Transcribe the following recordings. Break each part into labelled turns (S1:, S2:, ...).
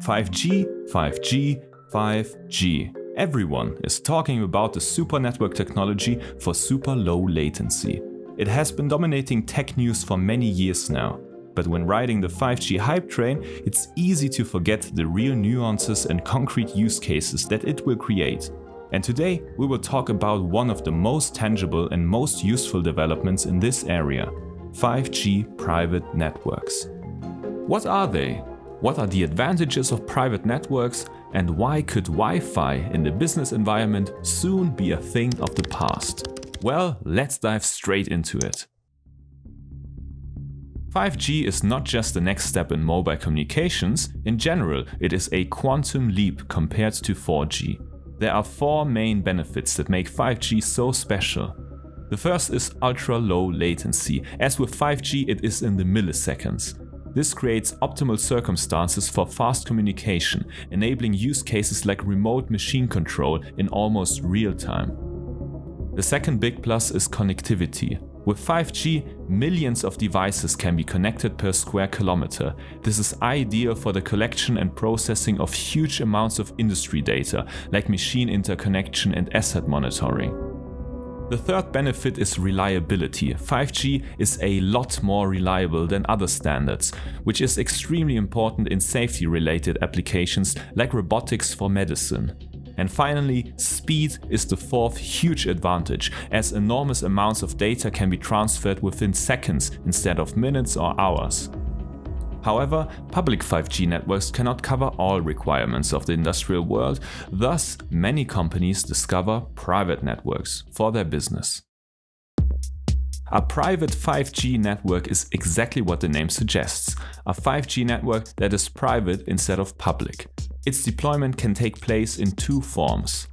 S1: 5G, 5G, 5G. Everyone is talking about the super network technology for super low latency. It has been dominating tech news for many years now. But when riding the 5G hype train, it's easy to forget the real nuances and concrete use cases that it will create. And today we will talk about one of the most tangible and most useful developments in this area: 5G private networks. What are they? What are the advantages of private networks? And why could Wi-Fi in the business environment soon be a thing of the past? Well, let's dive straight into it. 5G is not just the next step in mobile communications. In general, it is a quantum leap compared to 4G. There are four main benefits that make 5G so special. The first is ultra-low latency. As with 5G, it is in the milliseconds. This creates optimal circumstances for fast communication, enabling use cases like remote machine control in almost real time. The second big plus is connectivity. With 5G, millions of devices can be connected per square kilometer. This is ideal for the collection and processing of huge amounts of industry data, like machine interconnection and asset monitoring. The third benefit is reliability. 5G is a lot more reliable than other standards, which is extremely important in safety-related applications like robotics for medicine. And finally, speed is the fourth huge advantage, as enormous amounts of data can be transferred within seconds instead of minutes or hours. However, public 5G networks cannot cover all requirements of the industrial world, thus many companies discover private networks for their business. A private 5G network is exactly what the name suggests, a 5G network that is private instead of public. Its deployment can take place in two forms.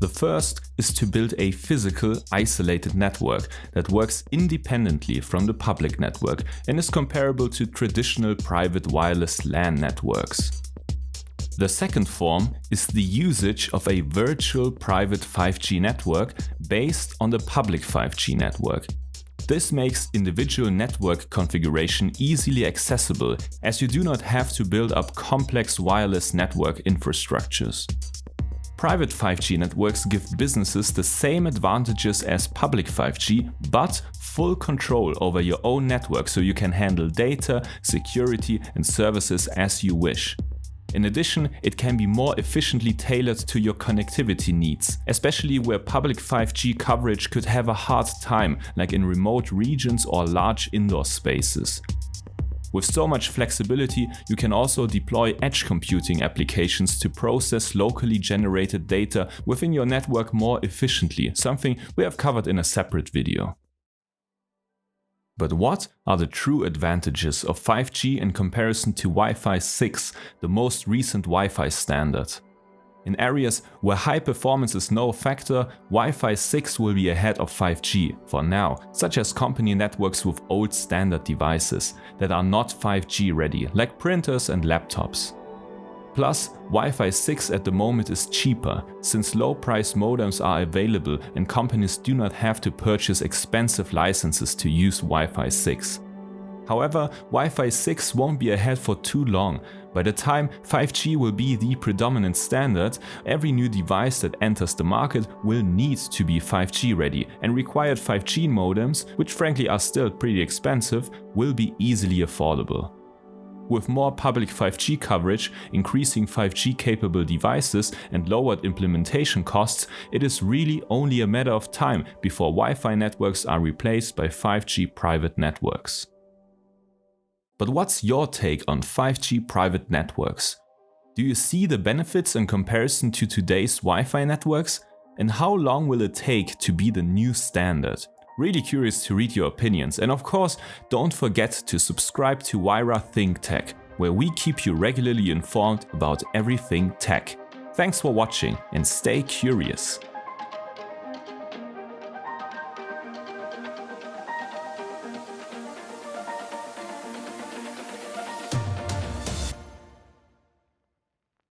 S1: The first is to build a physical, isolated network that works independently from the public network and is comparable to traditional private wireless LAN networks. The second form is the usage of a virtual private 5G network based on the public 5G network. This makes individual network configuration easily accessible, as you do not have to build up complex wireless network infrastructures. Private 5G networks give businesses the same advantages as public 5G, but full control over your own network so you can handle data, security, and services as you wish. In addition, it can be more efficiently tailored to your connectivity needs, especially where public 5G coverage could have a hard time, like in remote regions or large indoor spaces. With so much flexibility, you can also deploy edge computing applications to process locally generated data within your network more efficiently, something we have covered in a separate video. But what are the true advantages of 5G in comparison to Wi-Fi 6, the most recent Wi-Fi standard? In areas where high performance is no factor, Wi-Fi 6 will be ahead of 5G for now, such as company networks with old standard devices that are not 5G ready, like printers and laptops. Plus, Wi-Fi 6 at the moment is cheaper, since low-price modems are available and companies do not have to purchase expensive licenses to use Wi-Fi 6. However, Wi-Fi 6 won't be ahead for too long. By the time 5G will be the predominant standard, every new device that enters the market will need to be 5G ready, and required 5G modems, which frankly are still pretty expensive, will be easily affordable. With more public 5G coverage, increasing 5G capable devices, and lowered implementation costs, it is really only a matter of time before Wi-Fi networks are replaced by 5G private networks. But what's your take on 5G private networks? Do you see the benefits in comparison to today's Wi-Fi networks? And how long will it take to be the new standard? Really curious to read your opinions, and of course, don't forget to subscribe to Wyra Think Tech, where we keep you regularly informed about everything tech. Thanks for watching and stay curious.